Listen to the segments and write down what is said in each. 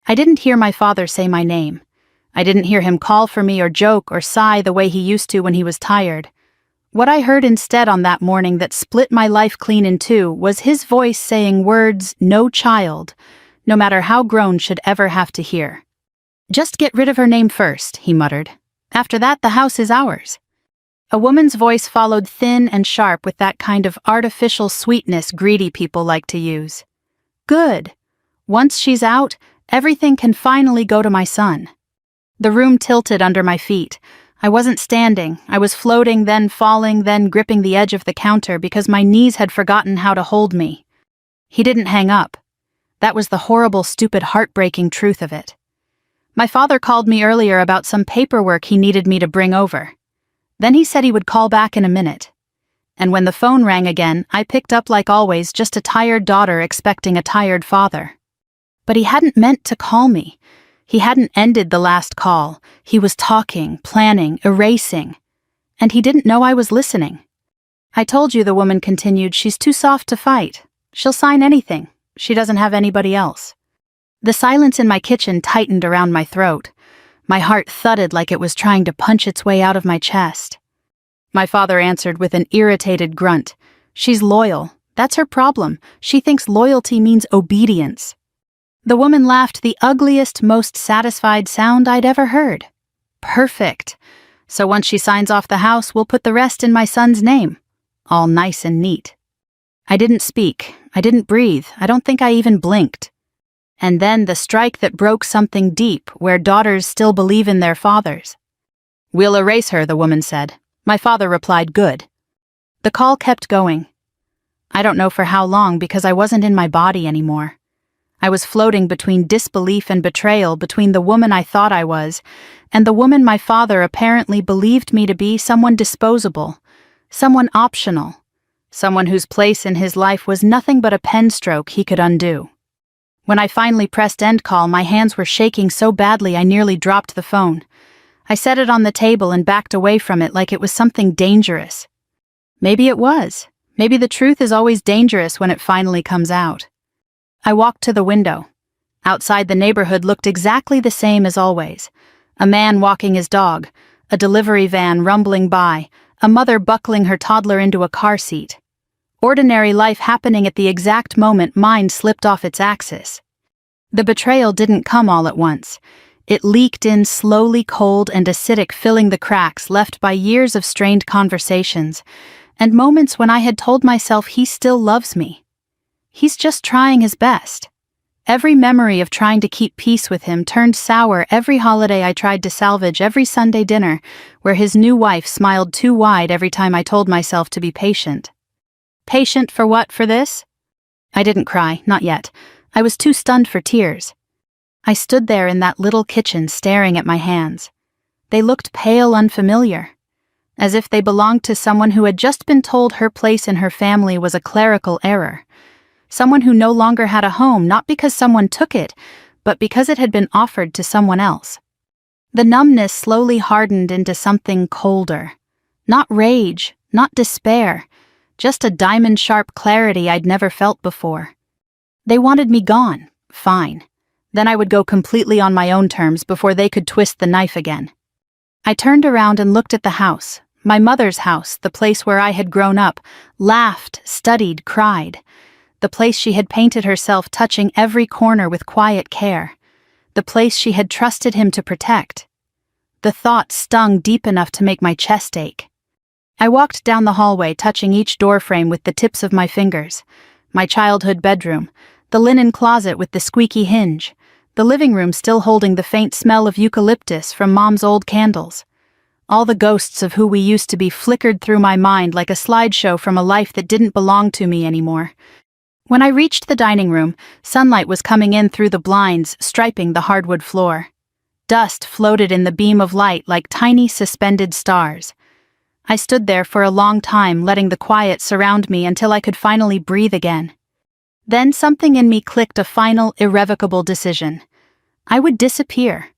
I didn't hear my father say my name. I didn't hear him call for me or joke or sigh the way he used to when he was tired. What I heard instead on that morning that split my life clean in two was his voice saying words no child, no matter how grown, should ever have to hear. "Just get rid of her name first," he muttered. "After that, the house is ours." A woman's voice followed, thin and sharp with that kind of artificial sweetness greedy people like to use. "Good. Once she's out, everything can finally go to my son." The room tilted under my feet. I wasn't standing. I was floating, then falling, then gripping the edge of the counter because my knees had forgotten how to hold me. He didn't hang up. That was the horrible, stupid, heartbreaking truth of it. My father called me earlier about some paperwork he needed me to bring over. Then he said he would call back in a minute. And when the phone rang again, I picked up like always, just a tired daughter expecting a tired father. But he hadn't meant to call me. He hadn't ended the last call. He was talking, planning, erasing. And he didn't know I was listening. "I told you," the woman continued, "she's too soft to fight. She'll sign anything. She doesn't have anybody else." The silence in my kitchen tightened around my throat. My heart thudded like it was trying to punch its way out of my chest. My father answered with an irritated grunt. "She's loyal. That's her problem. She thinks loyalty means obedience." The woman laughed, the ugliest, most satisfied sound I'd ever heard. "Perfect. So once she signs off the house, we'll put the rest in my son's name. All nice and neat." I didn't speak. I didn't breathe. I don't think I even blinked. And then the strike that broke something deep, where daughters still believe in their fathers. "We'll erase her," the woman said. My father replied, "Good." The call kept going. I don't know for how long, because I wasn't in my body anymore. I was floating between disbelief and betrayal, between the woman I thought I was and the woman my father apparently believed me to be, someone disposable, someone optional, someone whose place in his life was nothing but a pen stroke he could undo. When I finally pressed end call, my hands were shaking so badly I nearly dropped the phone. I set it on the table and backed away from it like it was something dangerous. Maybe it was. Maybe the truth is always dangerous when it finally comes out. I walked to the window. Outside, the neighborhood looked exactly the same as always. A man walking his dog, a delivery van rumbling by, a mother buckling her toddler into a car seat. Ordinary life happening at the exact moment mine slipped off its axis. The betrayal didn't come all at once. It leaked in slowly, cold and acidic, filling the cracks left by years of strained conversations, and moments when I had told myself he still loves me. He's just trying his best. Every memory of trying to keep peace with him turned sour every holiday I tried to salvage, every Sunday dinner where his new wife smiled too wide every time I told myself to be patient. Patient for what, for this? I didn't cry, not yet. I was too stunned for tears. I stood there in that little kitchen staring at my hands. They looked pale, unfamiliar, as if they belonged to someone who had just been told her place in her family was a clerical error. Someone who no longer had a home, not because someone took it, but because it had been offered to someone else. The numbness slowly hardened into something colder. Not rage, not despair, just a diamond-sharp clarity I'd never felt before. They wanted me gone. Fine. Then I would go completely on my own terms before they could twist the knife again. I turned around and looked at the house, my mother's house, the place where I had grown up, laughed, studied, cried. The place she had painted herself, touching every corner with quiet care. The place she had trusted him to protect. The thought stung deep enough to make my chest ache. I walked down the hallway, touching each doorframe with the tips of my fingers. My childhood bedroom, the linen closet with the squeaky hinge, the living room still holding the faint smell of eucalyptus from Mom's old candles. All the ghosts of who we used to be flickered through my mind like a slideshow from a life that didn't belong to me anymore. When I reached the dining room, sunlight was coming in through the blinds, striping the hardwood floor. Dust floated in the beam of light like tiny suspended stars. I stood there for a long time, letting the quiet surround me until I could finally breathe again. Then something in me clicked, a final, irrevocable decision. I would disappear.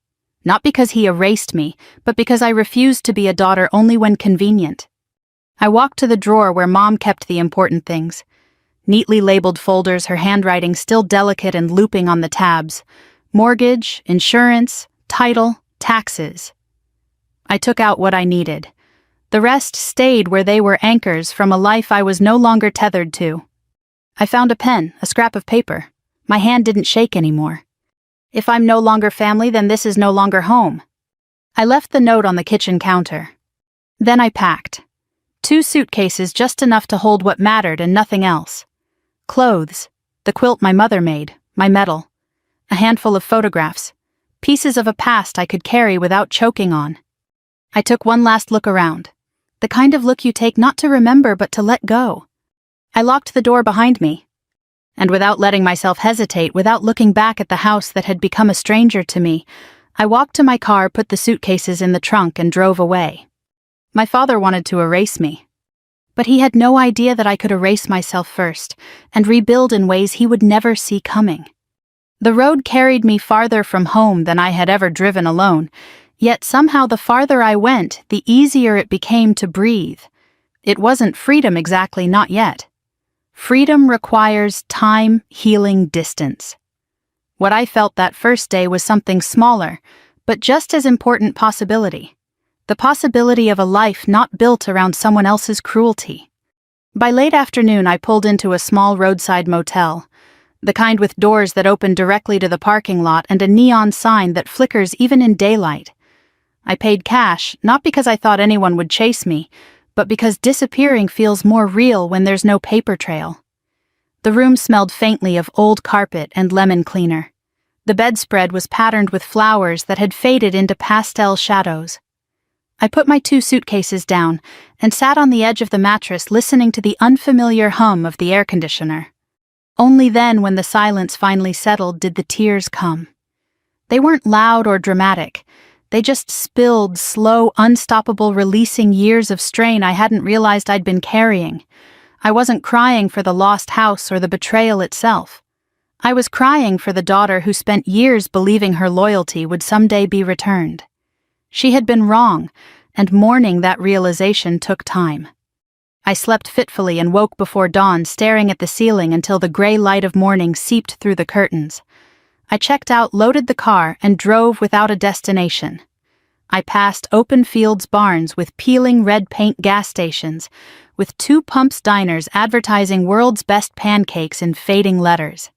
Not because he erased me, but because I refused to be a daughter only when convenient. I walked to the drawer where Mom kept the important things. Neatly labeled folders, her handwriting still delicate and looping on the tabs. Mortgage, insurance, title, taxes. I took out what I needed. The rest stayed where they were anchors from a life I was no longer tethered to. I found a pen, a scrap of paper. My hand didn't shake anymore. If I'm no longer family, then this is no longer home. I left the note on the kitchen counter. Then I packed. 2 suitcases, just enough to hold what mattered and nothing else. Clothes, the quilt my mother made, my medal, a handful of photographs, pieces of a past I could carry without choking on. I took one last look around, the kind of look you take not to remember but to let go. I locked the door behind me, and without letting myself hesitate, without looking back at the house that had become a stranger to me, I walked to my car, put the suitcases in the trunk, and drove away. My father wanted to erase me, but he had no idea that I could erase myself first and rebuild in ways he would never see coming. The road carried me farther from home than I had ever driven alone, yet somehow the farther I went, the easier it became to breathe. It wasn't freedom exactly, not yet. Freedom requires time, healing, distance. What I felt that first day was something smaller, but just as important possibility. The possibility of a life not built around someone else's cruelty. By late afternoon, I pulled into a small roadside motel, the kind with doors that open directly to the parking lot and a neon sign that flickers even in daylight. I paid cash, not because I thought anyone would chase me, but because disappearing feels more real when there's no paper trail. The room smelled faintly of old carpet and lemon cleaner. The bedspread was patterned with flowers that had faded into pastel shadows. I put my 2 suitcases down and sat on the edge of the mattress listening to the unfamiliar hum of the air conditioner. Only then, when the silence finally settled, did the tears come. They weren't loud or dramatic. They just spilled, slow, unstoppable, releasing years of strain I hadn't realized I'd been carrying. I wasn't crying for the lost house or the betrayal itself. I was crying for the daughter who spent years believing her loyalty would someday be returned. She had been wrong, and mourning that realization took time. I slept fitfully and woke before dawn, staring at the ceiling until the gray light of morning seeped through the curtains. I checked out, loaded the car, and drove without a destination. I passed open fields barns with peeling red paint gas stations, with 2 pumps diners advertising world's best pancakes in fading letters.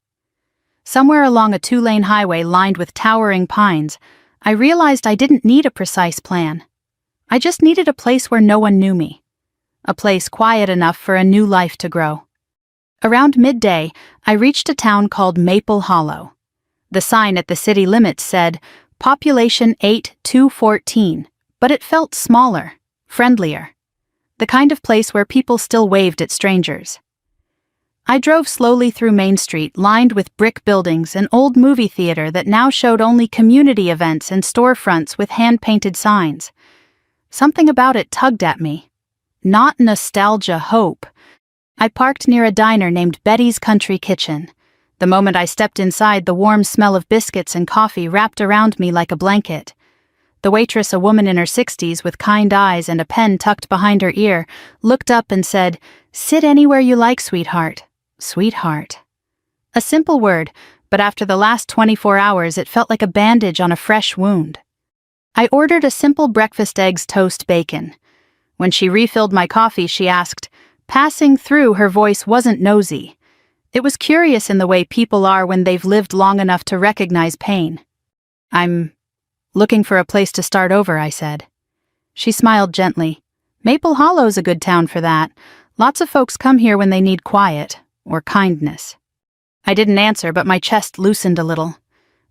Somewhere along a 2-lane highway lined with towering pines, I realized I didn't need a precise plan. I just needed a place where no one knew me. A place quiet enough for a new life to grow. Around midday, I reached a town called Maple Hollow. The sign at the city limits said, population 8-214, but it felt smaller, friendlier. The kind of place where people still waved at strangers. I drove slowly through Main Street, lined with brick buildings, an old movie theater that now showed only community events and storefronts with hand-painted signs. Something about it tugged at me. Not nostalgia, hope. I parked near a diner named Betty's Country Kitchen. The moment I stepped inside, the warm smell of biscuits and coffee wrapped around me like a blanket. The waitress, a woman in her 60s with kind eyes and a pen tucked behind her ear, looked up and said, "Sit anywhere you like, sweetheart." Sweetheart. A simple word, but after the last 24 hours it felt like a bandage on a fresh wound. I ordered a simple breakfast, eggs, toast, bacon. When she refilled my coffee, she asked, passing through, her voice wasn't nosy. It was curious in the way people are when they've lived long enough to recognize pain. "I'm looking for a place to start over," I said. She smiled gently. "Maple Hollow's a good town for that. Lots of folks come here when they need quiet, or kindness." I didn't answer, but my chest loosened a little.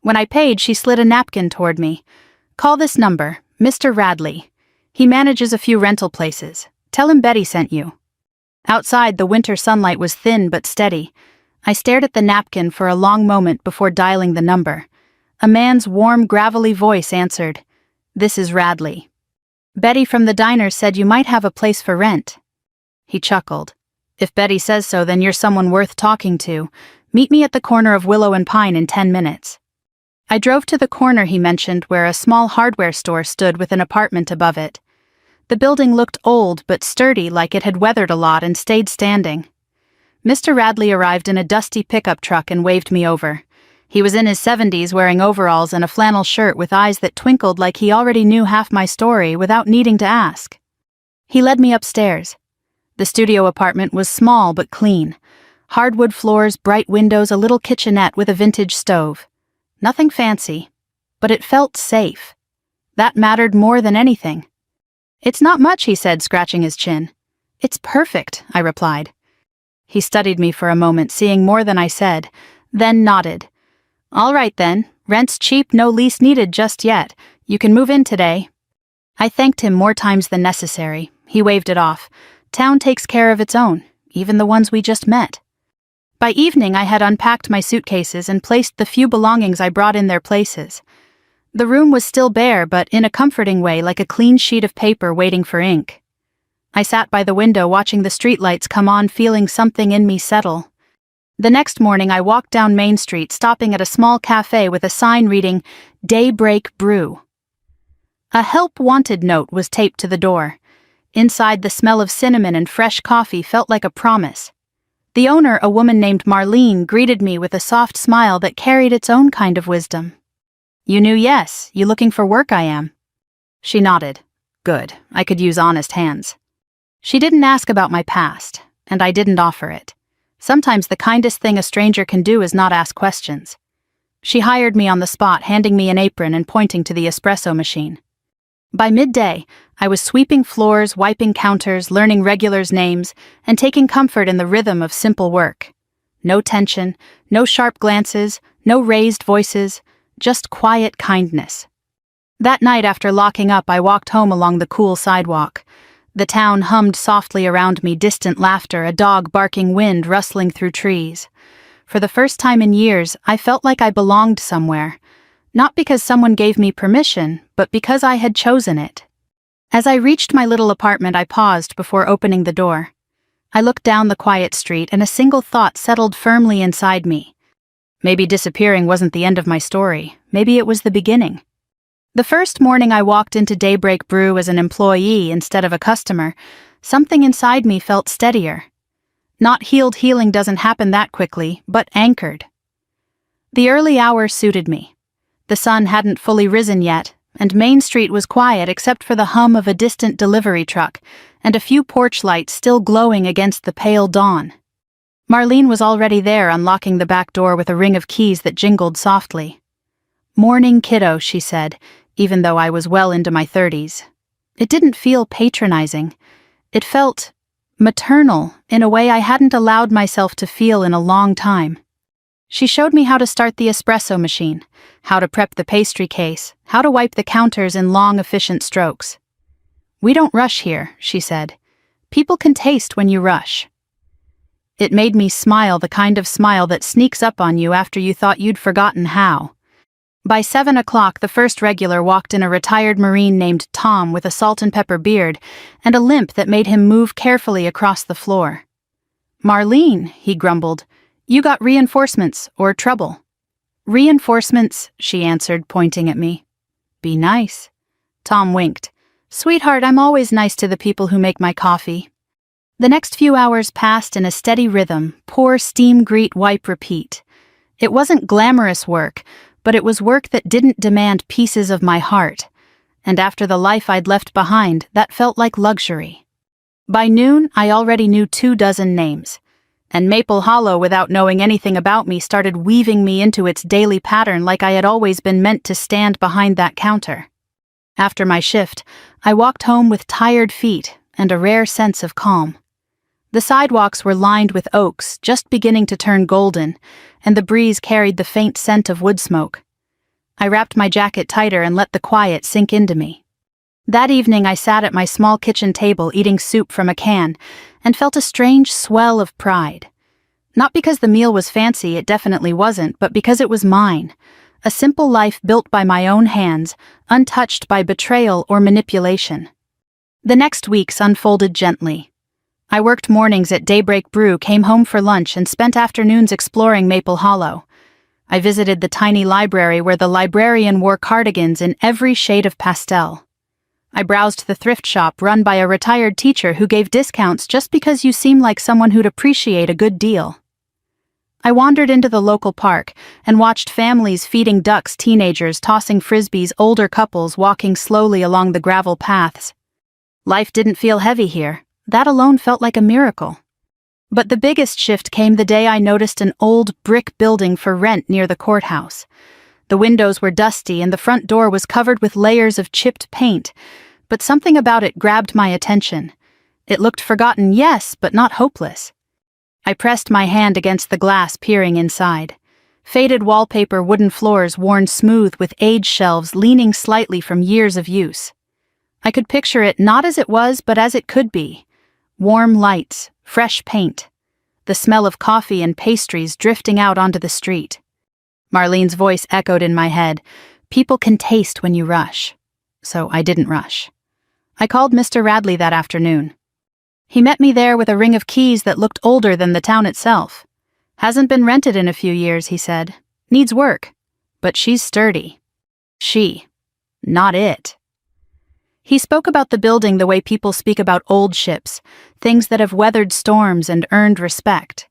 When I paid, she slid a napkin toward me. "Call this number, Mr. Radley. He manages a few rental places. Tell him Betty sent you." Outside, the winter sunlight was thin but steady. I stared at the napkin for a long moment before dialing the number. A man's warm, gravelly voice answered, "This is Radley. Betty from the diner said you might have a place for rent." He chuckled. "If Betty says so, then you're someone worth talking to. Meet me at the corner of Willow and Pine in 10 minutes. I drove to the corner he mentioned, where a small hardware store stood with an apartment above it. The building looked old but sturdy, like it had weathered a lot and stayed standing. Mr. Radley arrived in a dusty pickup truck and waved me over. He was in his 70s wearing overalls and a flannel shirt with eyes that twinkled like he already knew half my story without needing to ask. He led me upstairs. The studio apartment was small but clean. Hardwood floors, bright windows, a little kitchenette with a vintage stove. Nothing fancy, but it felt safe. That mattered more than anything. "It's not much," he said, scratching his chin. "It's perfect," I replied. He studied me for a moment, seeing more than I said, then nodded. "All right then, rent's cheap, no lease needed just yet. You can move in today." I thanked him more times than necessary. He waved it off. Town takes care of its own, even the ones we just met. By evening I had unpacked my suitcases and placed the few belongings I brought in their places. The room was still bare, but in a comforting way, like a clean sheet of paper waiting for ink. I sat by the window watching the streetlights come on, feeling something in me settle. The next morning I walked down Main Street, stopping at a small cafe with a sign reading, "Daybreak Brew." A help wanted note was taped to the door. Inside, the smell of cinnamon and fresh coffee felt like a promise. The owner, a woman named Marlene, greeted me with a soft smile that carried its own kind of wisdom. "You knew, yes. You looking for work, I am." She nodded. Good, I could use honest hands. She didn't ask about my past, and I didn't offer it. Sometimes the kindest thing a stranger can do is not ask questions. She hired me on the spot, handing me an apron and pointing to the espresso machine. By midday, I was sweeping floors, wiping counters, learning regulars' names, and taking comfort in the rhythm of simple work. No tension, no sharp glances, no raised voices, just quiet kindness. That night after locking up, I walked home along the cool sidewalk. The town hummed softly around me, distant laughter, a dog barking, wind rustling through trees. For the first time in years, I felt like I belonged somewhere. Not because someone gave me permission, but because I had chosen it. As I reached my little apartment, I paused before opening the door. I looked down the quiet street, and a single thought settled firmly inside me. Maybe disappearing wasn't the end of my story. Maybe it was the beginning. The first morning I walked into Daybreak Brew as an employee instead of a customer, something inside me felt steadier. Not healed, healing doesn't happen that quickly, but anchored. The early hours suited me. The sun hadn't fully risen yet, and Main Street was quiet except for the hum of a distant delivery truck and a few porch lights still glowing against the pale dawn. Marlene was already there, unlocking the back door with a ring of keys that jingled softly. "Morning, kiddo," she said, even though I was well into my 30s. It didn't feel patronizing. It felt maternal in a way I hadn't allowed myself to feel in a long time. She showed me how to start the espresso machine, how to prep the pastry case, how to wipe the counters in long, efficient strokes. "We don't rush here," she said. "People can taste when you rush." It made me smile, the kind of smile that sneaks up on you after you thought you'd forgotten how. By 7 o'clock, the first regular walked in, a retired Marine named Tom with a salt and pepper beard and a limp that made him move carefully across the floor. "Marlene," he grumbled, "you got reinforcements or trouble?" "Reinforcements," she answered, pointing at me. "Be nice." Tom winked. "Sweetheart, I'm always nice to the people who make my coffee." The next few hours passed in a steady rhythm, pour, steam, greet, wipe, repeat. It wasn't glamorous work, but it was work that didn't demand pieces of my heart, and after the life I'd left behind, that felt like luxury. By noon, I already knew 24 names, and Maple Hollow, without knowing anything about me, started weaving me into its daily pattern like I had always been meant to stand behind that counter. After my shift, I walked home with tired feet and a rare sense of calm. The sidewalks were lined with oaks, just beginning to turn golden, and the breeze carried the faint scent of wood smoke. I wrapped my jacket tighter and let the quiet sink into me. That evening I sat at my small kitchen table eating soup from a can and felt a strange swell of pride. Not because the meal was fancy, it definitely wasn't, but because it was mine. A simple life built by my own hands, untouched by betrayal or manipulation. The next weeks unfolded gently. I worked mornings at Daybreak Brew, came home for lunch, and spent afternoons exploring Maple Hollow. I visited the tiny library where the librarian wore cardigans in every shade of pastel. I browsed the thrift shop run by a retired teacher who gave discounts just because you seem like someone who'd appreciate a good deal. I wandered into the local park and watched families feeding ducks, teenagers tossing frisbees, older couples walking slowly along the gravel paths. Life didn't feel heavy here. That alone felt like a miracle. But the biggest shift came the day I noticed an old brick building for rent near the courthouse. The windows were dusty and the front door was covered with layers of chipped paint, but something about it grabbed my attention. It looked forgotten, yes, but not hopeless. I pressed my hand against the glass, peering inside. Faded wallpaper, wooden floors worn smooth with age shelves leaning slightly from years of use. I could picture it not as it was, but as it could be. Warm lights, fresh paint, the smell of coffee and pastries drifting out onto the street. Marlene's voice echoed in my head. People can taste when you rush. So I didn't rush. I called Mr. Radley that afternoon. He met me there with a ring of keys that looked older than the town itself. Hasn't been rented in a few years, he said. Needs work. But she's sturdy. She. Not it. He spoke about the building the way people speak about old ships, things that have weathered storms and earned respect.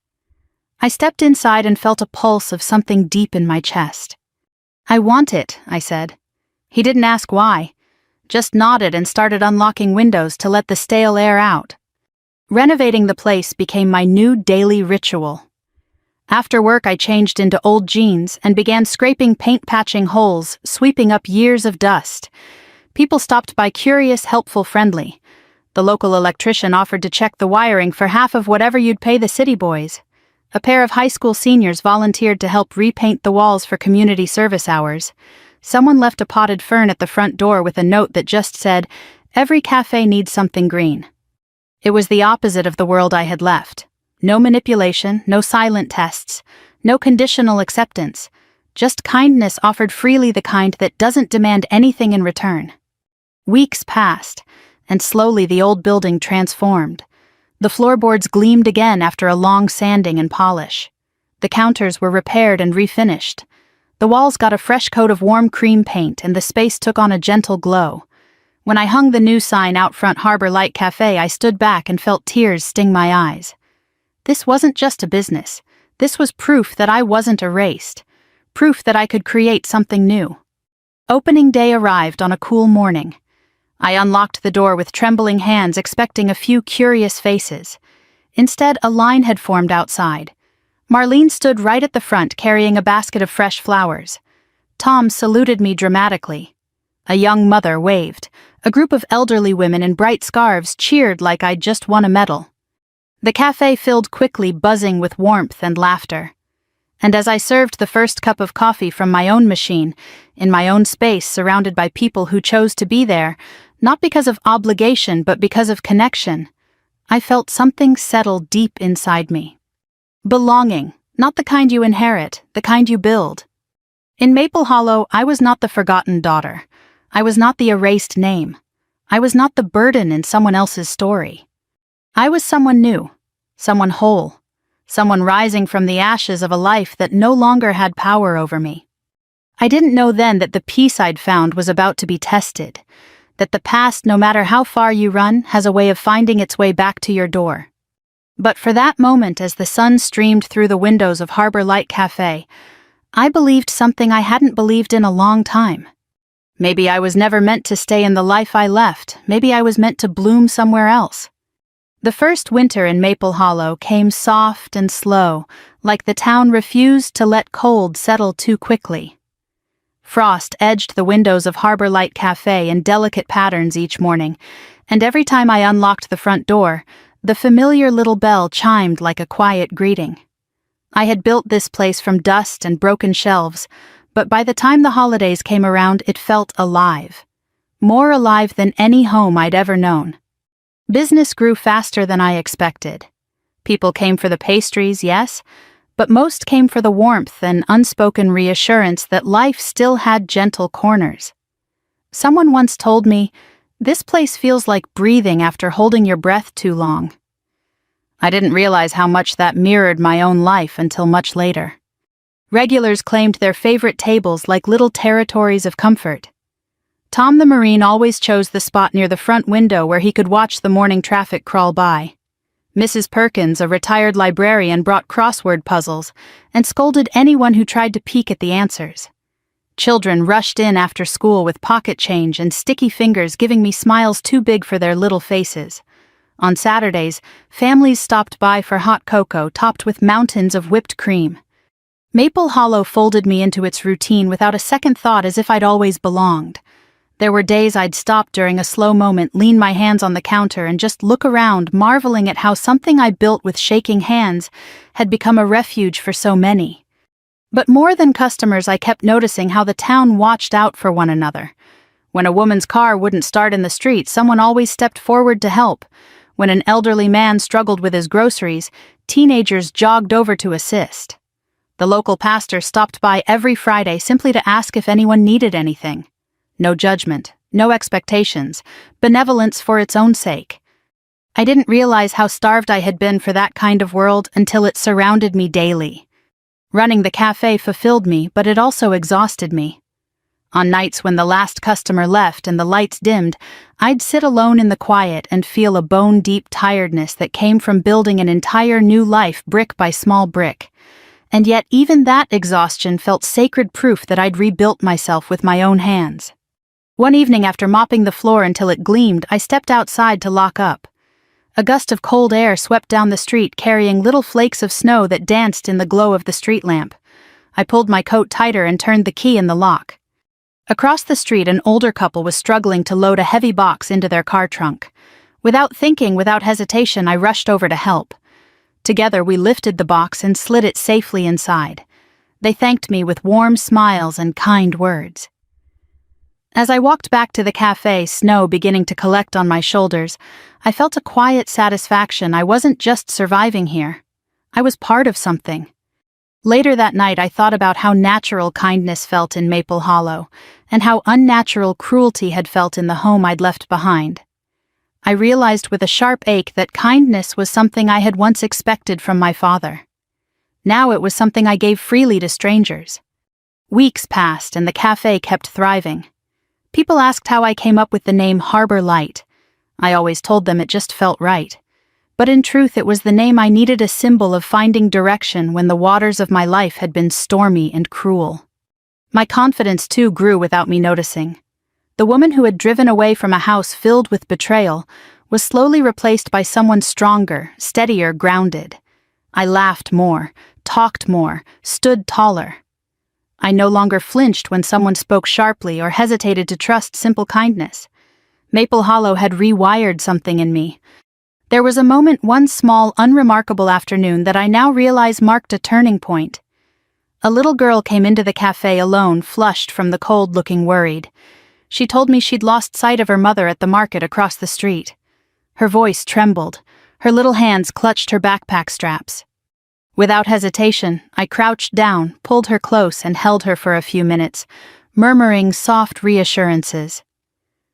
I stepped inside and felt a pulse of something deep in my chest. I want it, I said. He didn't ask why, just nodded and started unlocking windows to let the stale air out. Renovating the place became my new daily ritual. After work, I changed into old jeans and began scraping paint-patching holes, sweeping up years of dust. People stopped by, curious, helpful, friendly. The local electrician offered to check the wiring for half of whatever you'd pay the city boys. A pair of high school seniors volunteered to help repaint the walls for community service hours. Someone left a potted fern at the front door with a note that just said, "Every cafe needs something green." It was the opposite of the world I had left. No manipulation, no silent tests, no conditional acceptance. Just kindness offered freely, the kind that doesn't demand anything in return. Weeks passed, and slowly the old building transformed. The floorboards gleamed again after a long sanding and polish. The counters were repaired and refinished. The walls got a fresh coat of warm cream paint and the space took on a gentle glow. When I hung the new sign out front, Harbor Light Cafe, I stood back and felt tears sting my eyes. This wasn't just a business. This was proof that I wasn't erased. Proof that I could create something new. Opening day arrived on a cool morning. I unlocked the door with trembling hands, expecting a few curious faces. Instead, a line had formed outside. Marlene stood right at the front, carrying a basket of fresh flowers. Tom saluted me dramatically. A young mother waved. A group of elderly women in bright scarves cheered like I'd just won a medal. The cafe filled quickly, buzzing with warmth and laughter. And as I served the first cup of coffee from my own machine, in my own space, surrounded by people who chose to be there, not because of obligation but because of connection, I felt something settle deep inside me. Belonging, not the kind you inherit, the kind you build. In Maple Hollow, I was not the forgotten daughter. I was not the erased name. I was not the burden in someone else's story. I was someone new, someone whole, someone rising from the ashes of a life that no longer had power over me. I didn't know then that the peace I'd found was about to be tested, that the past, no matter how far you run, has a way of finding its way back to your door. But for that moment, as the sun streamed through the windows of Harbor Light Cafe, I believed something I hadn't believed in a long time. Maybe I was never meant to stay in the life I left. Maybe I was meant to bloom somewhere else. The first winter in Maple Hollow came soft and slow, like the town refused to let cold settle too quickly. Frost edged the windows of Harbor Light Cafe in delicate patterns each morning, and every time I unlocked the front door, the familiar little bell chimed like a quiet greeting. I had built this place from dust and broken shelves, but by the time the holidays came around, it felt alive. More alive than any home I'd ever known. Business grew faster than I expected. People came for the pastries, yes, but most came for the warmth and unspoken reassurance that life still had gentle corners. Someone once told me, "This place feels like breathing after holding your breath too long." I didn't realize how much that mirrored my own life until much later. Regulars claimed their favorite tables like little territories of comfort. Tom the Marine always chose the spot near the front window where he could watch the morning traffic crawl by. Mrs. Perkins, a retired librarian, brought crossword puzzles and scolded anyone who tried to peek at the answers. Children rushed in after school with pocket change and sticky fingers, giving me smiles too big for their little faces. On Saturdays, families stopped by for hot cocoa topped with mountains of whipped cream. Maple Hollow folded me into its routine without a second thought, as if I'd always belonged. There were days I'd stop during a slow moment, lean my hands on the counter, and just look around, marveling at how something I built with shaking hands had become a refuge for so many. But more than customers, I kept noticing how the town watched out for one another. When a woman's car wouldn't start in the street, someone always stepped forward to help. When an elderly man struggled with his groceries, teenagers jogged over to assist. The local pastor stopped by every Friday simply to ask if anyone needed anything. No judgment, no expectations, benevolence for its own sake. I didn't realize how starved I had been for that kind of world until it surrounded me daily. Running the cafe fulfilled me, but it also exhausted me. On nights when the last customer left and the lights dimmed, I'd sit alone in the quiet and feel a bone-deep tiredness that came from building an entire new life brick by small brick. And yet even that exhaustion felt sacred proof that I'd rebuilt myself with my own hands. One evening, after mopping the floor until it gleamed, I stepped outside to lock up. A gust of cold air swept down the street, carrying little flakes of snow that danced in the glow of the street lamp. I pulled my coat tighter and turned the key in the lock. Across the street, an older couple was struggling to load a heavy box into their car trunk. Without thinking, without hesitation, I rushed over to help. Together, we lifted the box and slid it safely inside. They thanked me with warm smiles and kind words. As I walked back to the cafe, snow beginning to collect on my shoulders, I felt a quiet satisfaction. I wasn't just surviving here. I was part of something. Later that night, I thought about how natural kindness felt in Maple Hollow, and how unnatural cruelty had felt in the home I'd left behind. I realized with a sharp ache that kindness was something I had once expected from my father. Now it was something I gave freely to strangers. Weeks passed and the cafe kept thriving. People asked how I came up with the name Harbor Light. I always told them it just felt right. But in truth, it was the name I needed, a symbol of finding direction when the waters of my life had been stormy and cruel. My confidence, too, grew without me noticing. The woman who had driven away from a house filled with betrayal was slowly replaced by someone stronger, steadier, grounded. I laughed more, talked more, stood taller. I no longer flinched when someone spoke sharply or hesitated to trust simple kindness. Maple Hollow had rewired something in me. There was a moment, one small, unremarkable afternoon, that I now realize marked a turning point. A little girl came into the cafe alone, flushed from the cold, looking worried. She told me she'd lost sight of her mother at the market across the street. Her voice trembled. Her little hands clutched her backpack straps. Without hesitation, I crouched down, pulled her close, and held her for a few minutes, murmuring soft reassurances.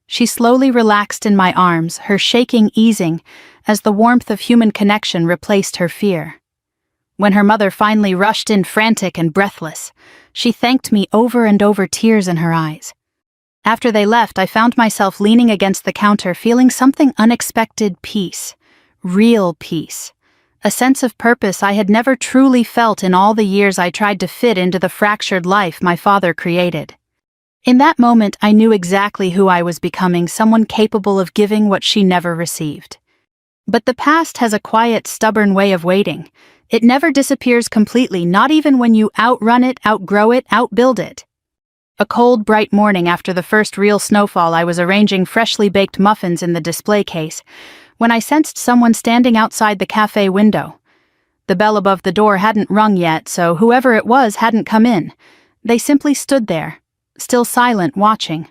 She slowly relaxed in my arms, her shaking easing as the warmth of human connection replaced her fear. When her mother finally rushed in, frantic and breathless, she thanked me over and over, tears in her eyes. After they left, I found myself leaning against the counter, feeling something unexpected: peace, real peace. A sense of purpose I had never truly felt in all the years I tried to fit into the fractured life my father created. In that moment, I knew exactly who I was becoming, someone capable of giving what she never received. But the past has a quiet, stubborn way of waiting. It never disappears completely, not even when you outrun it, outgrow it, outbuild it. A cold, bright morning after the first real snowfall, I was arranging freshly baked muffins in the display case when I sensed someone standing outside the cafe window. The bell above the door hadn't rung yet, so whoever it was hadn't come in. They simply stood there, still silent, watching.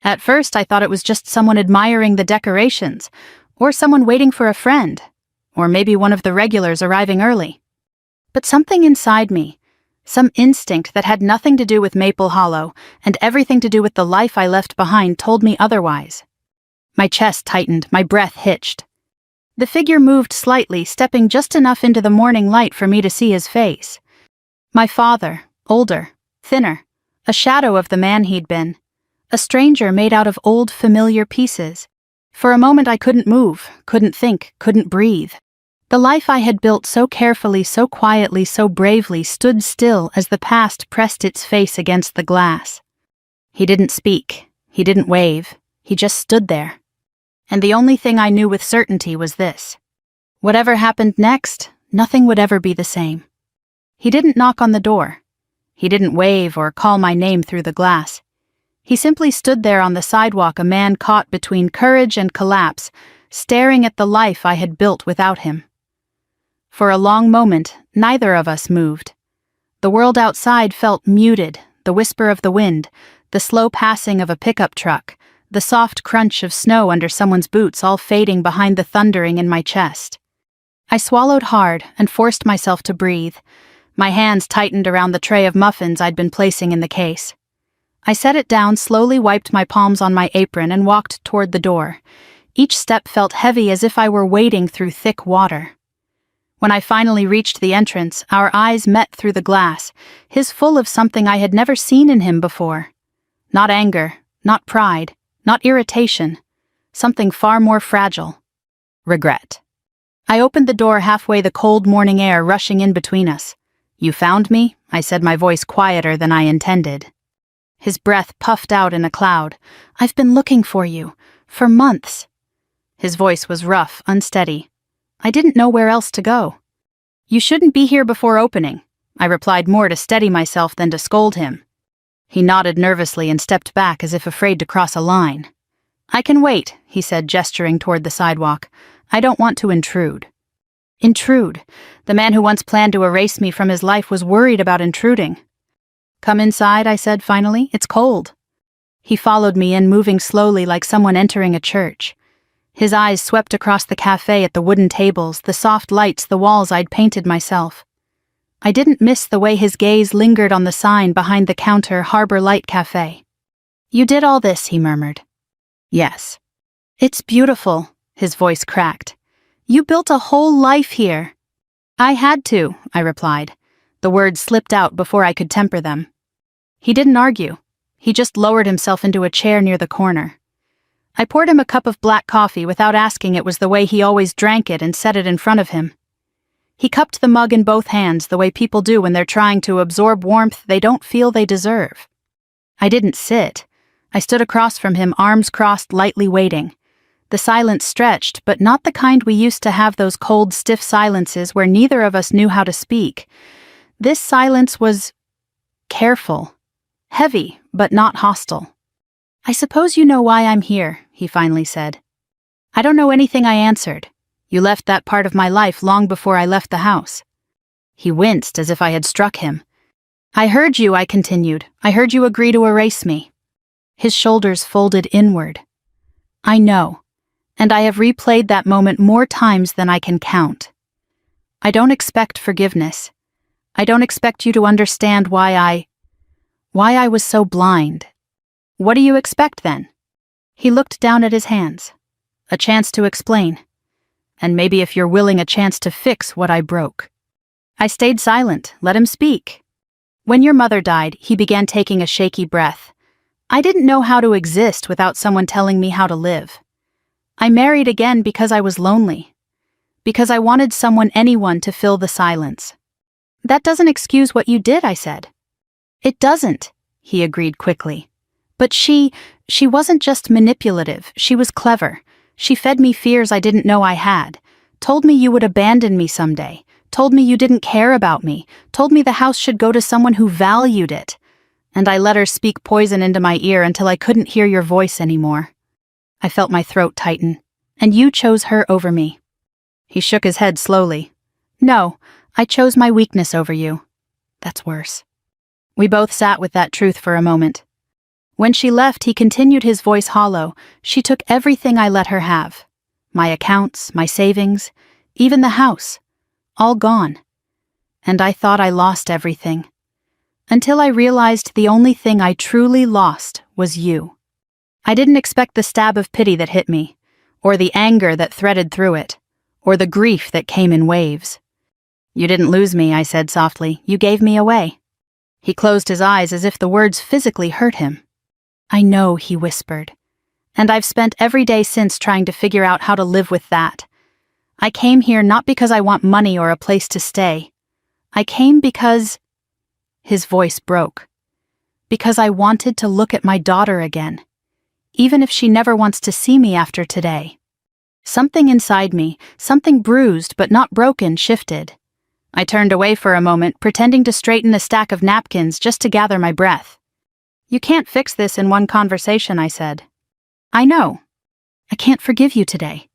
At first, I thought it was just someone admiring the decorations, or someone waiting for a friend, or maybe one of the regulars arriving early. But something inside me, some instinct that had nothing to do with Maple Hollow and everything to do with the life I left behind, told me otherwise. My chest tightened, my breath hitched. The figure moved slightly, stepping just enough into the morning light for me to see his face. My father, older, thinner, a shadow of the man he'd been. A stranger made out of old, familiar pieces. For a moment I couldn't move, couldn't think, couldn't breathe. The life I had built so carefully, so quietly, so bravely stood still as the past pressed its face against the glass. He didn't speak. He didn't wave. He just stood there. And the only thing I knew with certainty was this. Whatever happened next, nothing would ever be the same. He didn't knock on the door. He didn't wave or call my name through the glass. He simply stood there on the sidewalk, a man caught between courage and collapse, staring at the life I had built without him. For a long moment, neither of us moved. The world outside felt muted, the whisper of the wind, the slow passing of a pickup truck, the soft crunch of snow under someone's boots all fading behind the thundering in my chest. I swallowed hard and forced myself to breathe. My hands tightened around the tray of muffins I'd been placing in the case. I set it down, slowly wiped my palms on my apron, and walked toward the door. Each step felt heavy, as if I were wading through thick water. When I finally reached the entrance, our eyes met through the glass, his full of something I had never seen in him before. Not anger, not pride, not irritation. Something far more fragile. Regret. I opened the door halfway, the cold morning air rushing in between us. "You found me?" I said, my voice quieter than I intended. His breath puffed out in a cloud. "I've been looking for you. For months." His voice was rough, unsteady. I didn't know where else to go. "You shouldn't be here before opening," I replied, more to steady myself than to scold him. He nodded nervously and stepped back as if afraid to cross a line. "I can wait," he said, gesturing toward the sidewalk. "I don't want to intrude." Intrude. The man who once planned to erase me from his life was worried about intruding. "Come inside," I said finally. "It's cold." He followed me in, moving slowly like someone entering a church. His eyes swept across the cafe at the wooden tables, the soft lights, the walls I'd painted myself. I didn't miss the way his gaze lingered on the sign behind the counter, Harbor Light Cafe. "You did all this," he murmured. "Yes." "It's beautiful," his voice cracked. "You built a whole life here." "I had to," I replied. The words slipped out before I could temper them. He didn't argue. He just lowered himself into a chair near the corner. I poured him a cup of black coffee without asking. It was the way he always drank it, and set it in front of him. He cupped the mug in both hands, the way people do when they're trying to absorb warmth they don't feel they deserve. I didn't sit. I stood across from him, arms crossed, lightly waiting. The silence stretched, but not the kind we used to have, those cold, stiff silences where neither of us knew how to speak. This silence was careful, heavy, but not hostile. "I suppose you know why I'm here," he finally said. "I don't know anything," I answered. "You left that part of my life long before I left the house." He winced as if I had struck him. "I heard you," I continued. "I heard you agree to erase me." His shoulders folded inward. "I know, and I have replayed that moment more times than I can count. I don't expect forgiveness. I don't expect you to understand why I was so blind." "What do you expect then?" He looked down at his hands. "A chance to explain. And maybe, if you're willing, a chance to fix what I broke." I stayed silent, let him speak. "When your mother died," he began, taking a shaky breath, "I didn't know how to exist without someone telling me how to live. I married again because I was lonely. Because I wanted someone, anyone, to fill the silence." "That doesn't excuse what you did," I said. "It doesn't," he agreed quickly. "But she wasn't just manipulative, she was clever. She fed me fears I didn't know I had. Told me you would abandon me someday. Told me you didn't care about me. Told me the house should go to someone who valued it. And I let her speak poison into my ear until I couldn't hear your voice anymore. I felt my throat tighten. And you chose her over me." He shook his head slowly. "No, I chose my weakness over you. That's worse." We both sat with that truth for a moment. When she left, he continued, his voice hollow, "She took everything I let her have. My accounts, my savings, even the house. All gone. And I thought I lost everything. Until I realized the only thing I truly lost was you." I didn't expect the stab of pity that hit me, or the anger that threaded through it, or the grief that came in waves. "You didn't lose me," I said softly. "You gave me away." He closed his eyes as if the words physically hurt him. "I know," he whispered. "And I've spent every day since trying to figure out how to live with that. I came here not because I want money or a place to stay. I came because—" His voice broke. "Because I wanted to look at my daughter again, even if she never wants to see me after today." Something inside me, something bruised but not broken, shifted. I turned away for a moment, pretending to straighten a stack of napkins just to gather my breath. "You can't fix this in one conversation," I said. "I know. I can't forgive you today.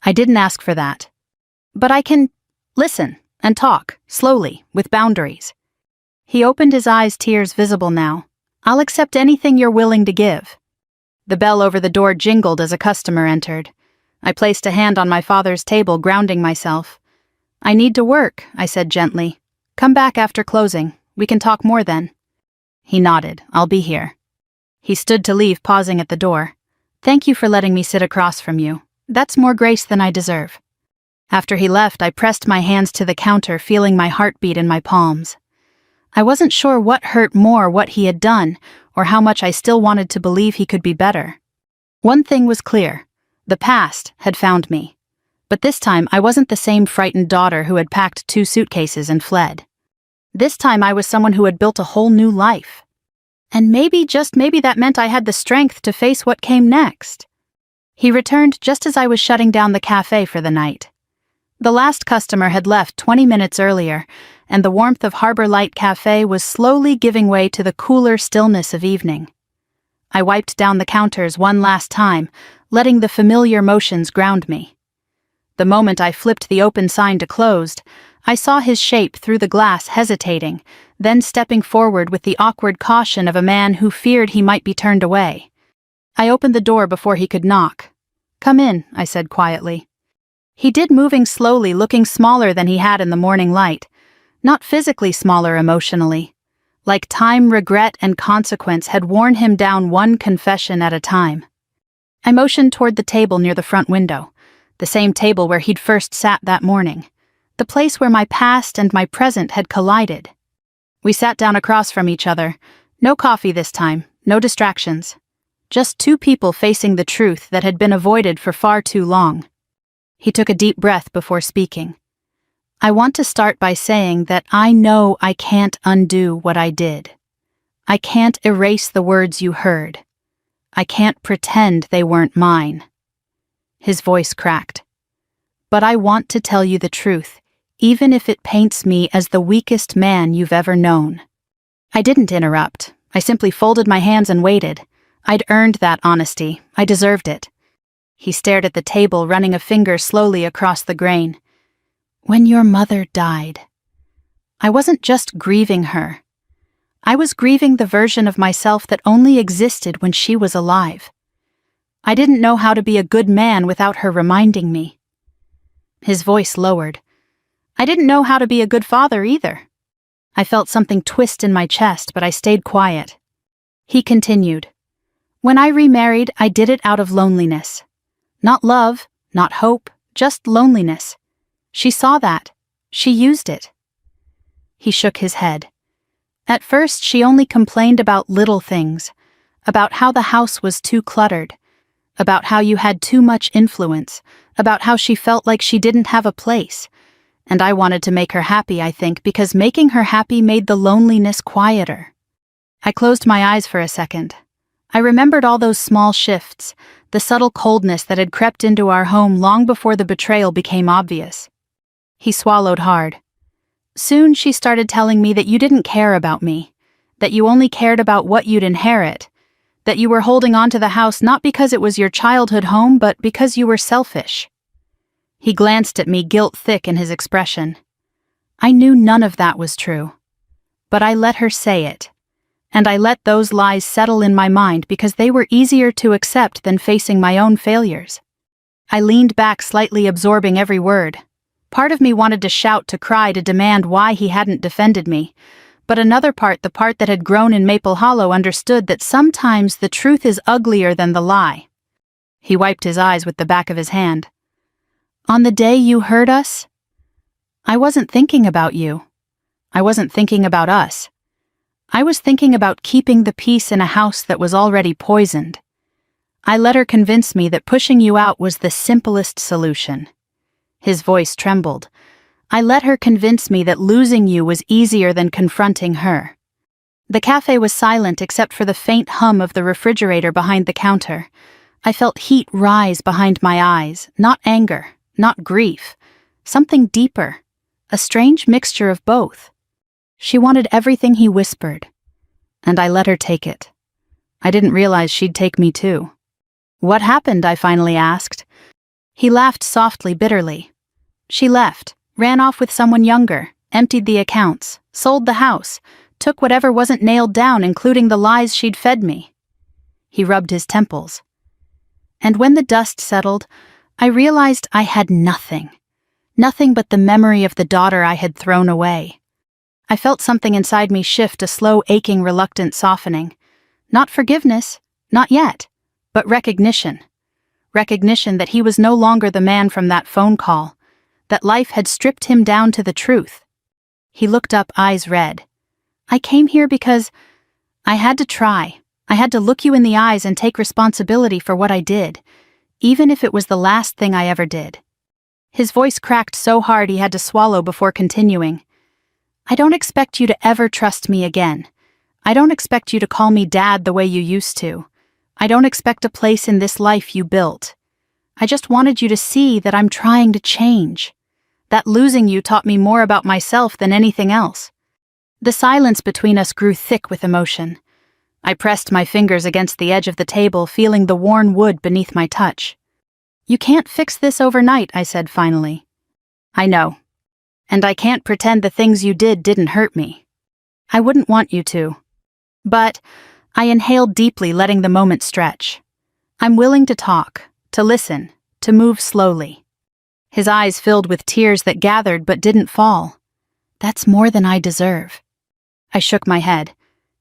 I didn't ask for that. But I can listen and talk, slowly, with boundaries." He opened his eyes, tears visible now. "I'll accept anything you're willing to give." The bell over the door jingled as a customer entered. I placed a hand on my father's table, grounding myself. "I need to work," I said gently. "Come back after closing. We can talk more then." He nodded. "I'll be here." He stood to leave, pausing at the door. "Thank you for letting me sit across from you. That's more grace than I deserve." After he left, I pressed my hands to the counter, feeling my heartbeat in my palms. I wasn't sure what hurt more, what he had done, or how much I still wanted to believe he could be better. One thing was clear. The past had found me. But this time, I wasn't the same frightened daughter who had packed 2 suitcases and fled. This time, I was someone who had built a whole new life. And maybe, just maybe, that meant I had the strength to face what came next. He returned just as I was shutting down the cafe for the night. The last customer had left 20 minutes earlier, and the warmth of Harbor Light Cafe was slowly giving way to the cooler stillness of evening. I wiped down the counters one last time, letting the familiar motions ground me. The moment I flipped the open sign to closed, I saw his shape through the glass, hesitating, then stepping forward with the awkward caution of a man who feared he might be turned away. I opened the door before he could knock. "Come in," I said quietly. He did, moving slowly, looking smaller than he had in the morning light. Not physically smaller, emotionally. Like time, regret, and consequence had worn him down one confession at a time. I motioned toward the table near the front window, the same table where he'd first sat that morning, the place where my past and my present had collided. We sat down across from each other. No coffee this time, no distractions. Just 2 people facing the truth that had been avoided for far too long. He took a deep breath before speaking. "I want to start by saying that I know I can't undo what I did. I can't erase the words you heard. I can't pretend they weren't mine." His voice cracked. "But I want to tell you the truth, even if it paints me as the weakest man you've ever known." I didn't interrupt. I simply folded my hands and waited. I'd earned that honesty. I deserved it. He stared at the table, running a finger slowly across the grain. "When your mother died, I wasn't just grieving her. I was grieving the version of myself that only existed when she was alive. I didn't know how to be a good man without her reminding me." His voice lowered. "I didn't know how to be a good father either." I felt something twist in my chest, but I stayed quiet. He continued. "When I remarried, I did it out of loneliness. Not love, not hope, just loneliness. She saw that. She used it." He shook his head. "At first, she only complained about little things, about how the house was too cluttered, about how you had too much influence, about how she felt like she didn't have a place. And I wanted to make her happy, I think, because making her happy made the loneliness quieter." I closed my eyes for a second. I remembered all those small shifts, the subtle coldness that had crept into our home long before the betrayal became obvious. He swallowed hard. "Soon she started telling me that you didn't care about me, that you only cared about what you'd inherit, that you were holding on to the house not because it was your childhood home, but because you were selfish." He glanced at me, guilt thick in his expression. I knew none of that was true. But I let her say it. And I let those lies settle in my mind because they were easier to accept than facing my own failures. I leaned back, slightly absorbing every word. Part of me wanted to shout, to cry, to demand why he hadn't defended me. But another part, the part that had grown in Maple Hollow, understood that sometimes the truth is uglier than the lie. He wiped his eyes with the back of his hand. "On the day you hurt us, I wasn't thinking about you. I wasn't thinking about us. I was thinking about keeping the peace in a house that was already poisoned. I let her convince me that pushing you out was the simplest solution." His voice trembled. I let her convince me that losing you was easier than confronting her. The cafe was silent except for the faint hum of the refrigerator behind the counter. I felt heat rise behind my eyes, not anger, not grief, something deeper, a strange mixture of both. She wanted everything he whispered, and I let her take it. I didn't realize she'd take me too. What happened? I finally asked. He laughed softly, bitterly. She left, ran off with someone younger, emptied the accounts, sold the house, took whatever wasn't nailed down, including the lies she'd fed me. He rubbed his temples. And when the dust settled, I realized I had nothing. Nothing but the memory of the daughter I had thrown away. I felt something inside me shift, a slow, aching, reluctant softening. Not forgiveness, not yet, but recognition. Recognition that he was no longer the man from that phone call, that life had stripped him down to the truth. He looked up, eyes red. I came here because I had to try. I had to look you in the eyes and take responsibility for what I did, even if it was the last thing I ever did. His voice cracked so hard he had to swallow before continuing. I don't expect you to ever trust me again. I don't expect you to call me Dad the way you used to. I don't expect a place in this life you built. I just wanted you to see that I'm trying to change. That losing you taught me more about myself than anything else. The silence between us grew thick with emotion. I pressed my fingers against the edge of the table, feeling the worn wood beneath my touch. You can't fix this overnight, I said finally. I know. And I can't pretend the things you did didn't hurt me. I wouldn't want you to. But I inhaled deeply, letting the moment stretch. I'm willing to talk, to listen, to move slowly. His eyes filled with tears that gathered but didn't fall. That's more than I deserve. I shook my head.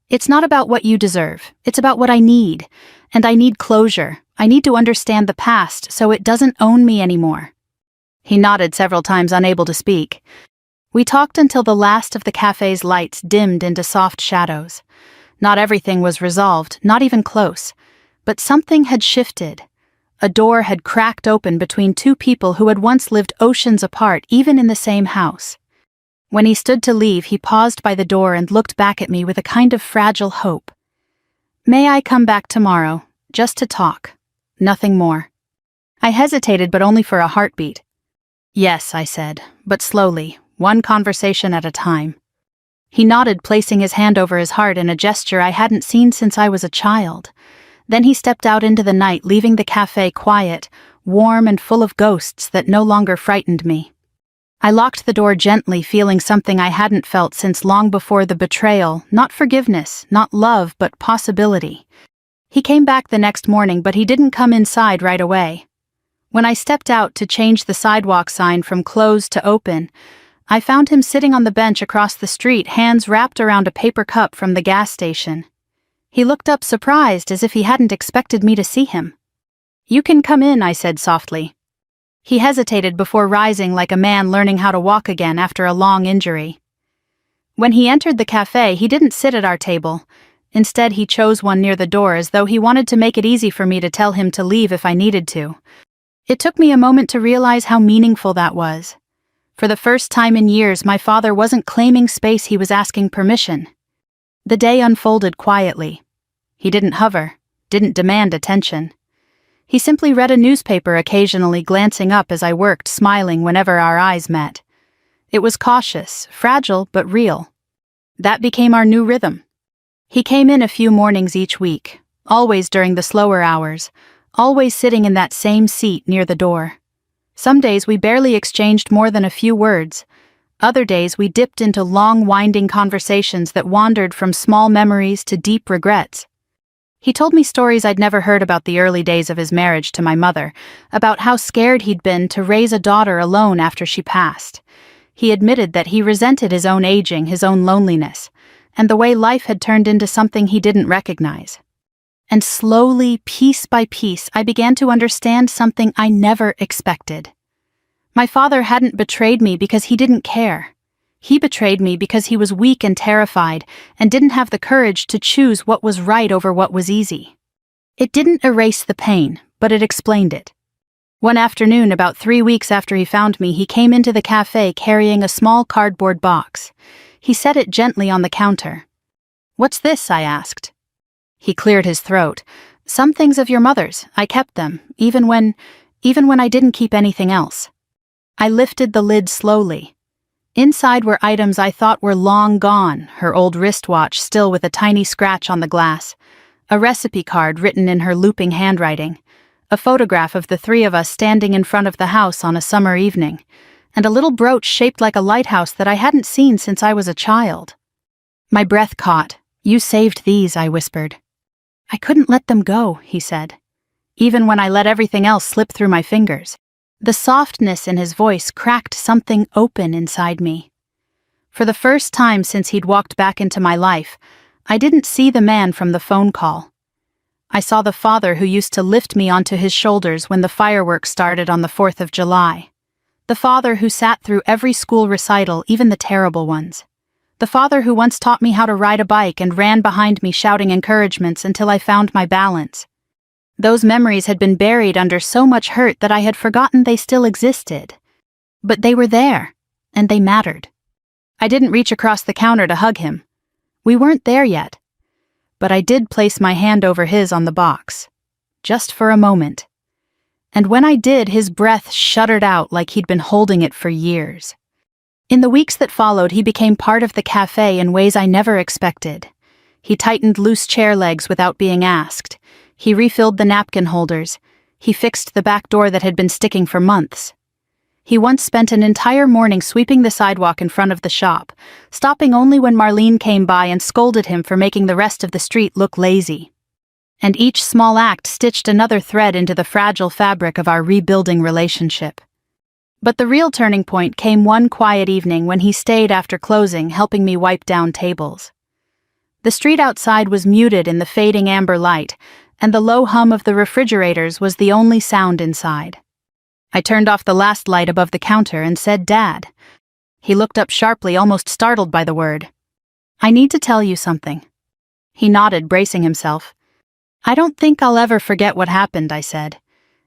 It's not about what you deserve. It's about what I need. And I need closure. I need to understand the past so it doesn't own me anymore. He nodded several times, unable to speak. We talked until the last of the cafe's lights dimmed into soft shadows. Not everything was resolved, not even close. But something had shifted. A door had cracked open between two people who had once lived oceans apart, even in the same house. When he stood to leave, he paused by the door and looked back at me with a kind of fragile hope. May I come back tomorrow, just to talk? Nothing more. I hesitated, but only for a heartbeat. Yes, I said, but slowly, one conversation at a time. He nodded, placing his hand over his heart in a gesture I hadn't seen since I was a child. Then he stepped out into the night, leaving the cafe quiet, warm and full of ghosts that no longer frightened me. I locked the door gently, feeling something I hadn't felt since long before the betrayal, not forgiveness, not love, but possibility. He came back the next morning, but he didn't come inside right away. When I stepped out to change the sidewalk sign from closed to open, I found him sitting on the bench across the street, hands wrapped around a paper cup from the gas station. He looked up surprised, as if he hadn't expected me to see him. You can come in, I said softly. He hesitated before rising, like a man learning how to walk again after a long injury. When he entered the cafe, he didn't sit at our table. Instead, he chose one near the door, as though he wanted to make it easy for me to tell him to leave if I needed to. It took me a moment to realize how meaningful that was. For the first time in years, my father wasn't claiming space, he was asking permission. The day unfolded quietly. He didn't hover, didn't demand attention. He simply read a newspaper, occasionally glancing up as I worked, smiling whenever our eyes met. It was cautious, fragile, but real. That became our new rhythm. He came in a few mornings each week, always during the slower hours, always sitting in that same seat near the door. Some days we barely exchanged more than a few words. Other days we dipped into long, winding conversations that wandered from small memories to deep regrets. He told me stories I'd never heard about the early days of his marriage to my mother, about how scared he'd been to raise a daughter alone after she passed. He admitted that he resented his own aging, his own loneliness, and the way life had turned into something he didn't recognize. And slowly, piece by piece, I began to understand something I never expected. My father hadn't betrayed me because he didn't care. He betrayed me because he was weak and terrified and didn't have the courage to choose what was right over what was easy. It didn't erase the pain, but it explained it. One afternoon, about 3 weeks after he found me, he came into the cafe carrying a small cardboard box. He set it gently on the counter. "What's this?" I asked. He cleared his throat. "Some things of your mother's. I kept them, even when I didn't keep anything else." I lifted the lid slowly. Inside were items I thought were long gone, her old wristwatch still with a tiny scratch on the glass, a recipe card written in her looping handwriting, a photograph of the three of us standing in front of the house on a summer evening, and a little brooch shaped like a lighthouse that I hadn't seen since I was a child. My breath caught. "You saved these," I whispered. "I couldn't let them go," he said, "even when I let everything else slip through my fingers." The softness in his voice cracked something open inside me. For the first time since he'd walked back into my life, I didn't see the man from the phone call. I saw the father who used to lift me onto his shoulders when the fireworks started on the 4th of July. The father who sat through every school recital, even the terrible ones. The father who once taught me how to ride a bike and ran behind me shouting encouragements until I found my balance. Those memories had been buried under so much hurt that I had forgotten they still existed. But they were there, and they mattered. I didn't reach across the counter to hug him. We weren't there yet. But I did place my hand over his on the box. Just for a moment. And when I did, his breath shuddered out like he'd been holding it for years. In the weeks that followed, he became part of the cafe in ways I never expected. He tightened loose chair legs without being asked. He refilled the napkin holders. He fixed the back door that had been sticking for months. He once spent an entire morning sweeping the sidewalk in front of the shop, stopping only when Marlene came by and scolded him for making the rest of the street look lazy. And each small act stitched another thread into the fragile fabric of our rebuilding relationship. But the real turning point came one quiet evening when he stayed after closing, helping me wipe down tables. The street outside was muted in the fading amber light, and the low hum of the refrigerators was the only sound inside. I turned off the last light above the counter and said, "Dad." He looked up sharply, almost startled by the word. "I need to tell you something." He nodded, bracing himself. "I don't think I'll ever forget what happened," I said.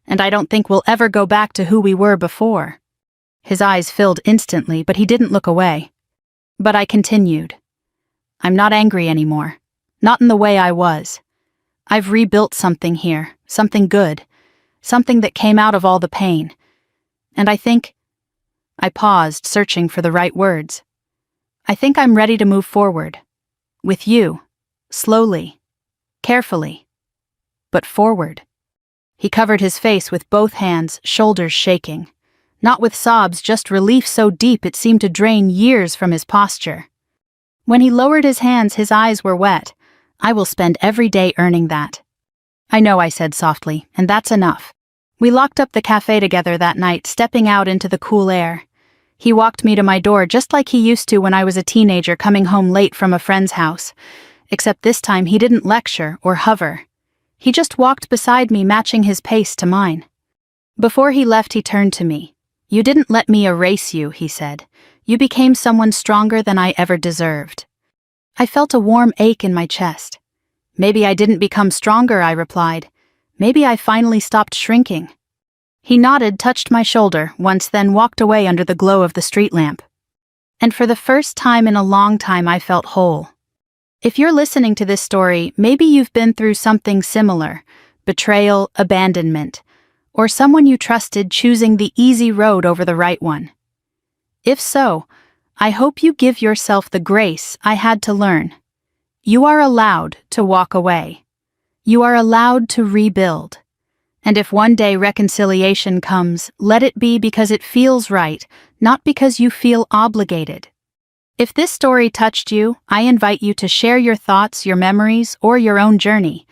"And I don't think we'll ever go back to who we were before." His eyes filled instantly, but he didn't look away. But I continued. "I'm not angry anymore. Not in the way I was. I've rebuilt something here, something good, something that came out of all the pain. And I think—" I paused, searching for the right words. "I think I'm ready to move forward. With you. Slowly. Carefully. But forward." He covered his face with both hands, shoulders shaking. Not with sobs, just relief so deep it seemed to drain years from his posture. When he lowered his hands, his eyes were wet. "I will spend every day earning that." "I know," I said softly, "and that's enough." We locked up the cafe together that night, stepping out into the cool air. He walked me to my door just like he used to when I was a teenager coming home late from a friend's house. Except this time he didn't lecture or hover. He just walked beside me, matching his pace to mine. Before he left, he turned to me. "You didn't let me erase you," he said. "You became someone stronger than I ever deserved." I felt a warm ache in my chest. "Maybe I didn't become stronger," I replied. "Maybe I finally stopped shrinking." He nodded, touched my shoulder once, then walked away under the glow of the street lamp. And for the first time in a long time, I felt whole. If you're listening to this story, maybe you've been through something similar: betrayal, abandonment, or someone you trusted choosing the easy road over the right one. If so, I hope you give yourself the grace I had to learn. You are allowed to walk away. You are allowed to rebuild. And if one day reconciliation comes, let it be because it feels right, not because you feel obligated. If this story touched you, I invite you to share your thoughts, your memories, or your own journey.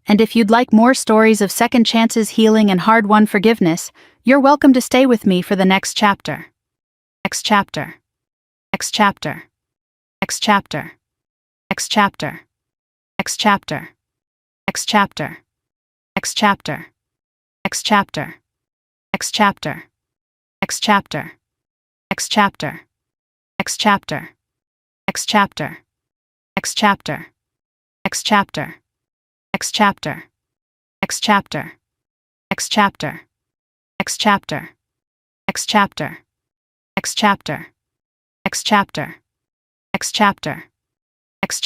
And if you'd like more stories of second chances, healing, and hard-won forgiveness, you're welcome to stay with me for the next chapter. Next chapter. Next chapter. Next chapter. Next chapter. Next chapter. Next chapter. Next chapter. Next chapter. Next chapter. Next chapter. Next chapter. Next chapter. Next chapter. Next chapter. Next chapter. Next chapter. Next chapter. Next chapter. X chapter. X chapter. X chapter. X chapter. X chapter. X chapter.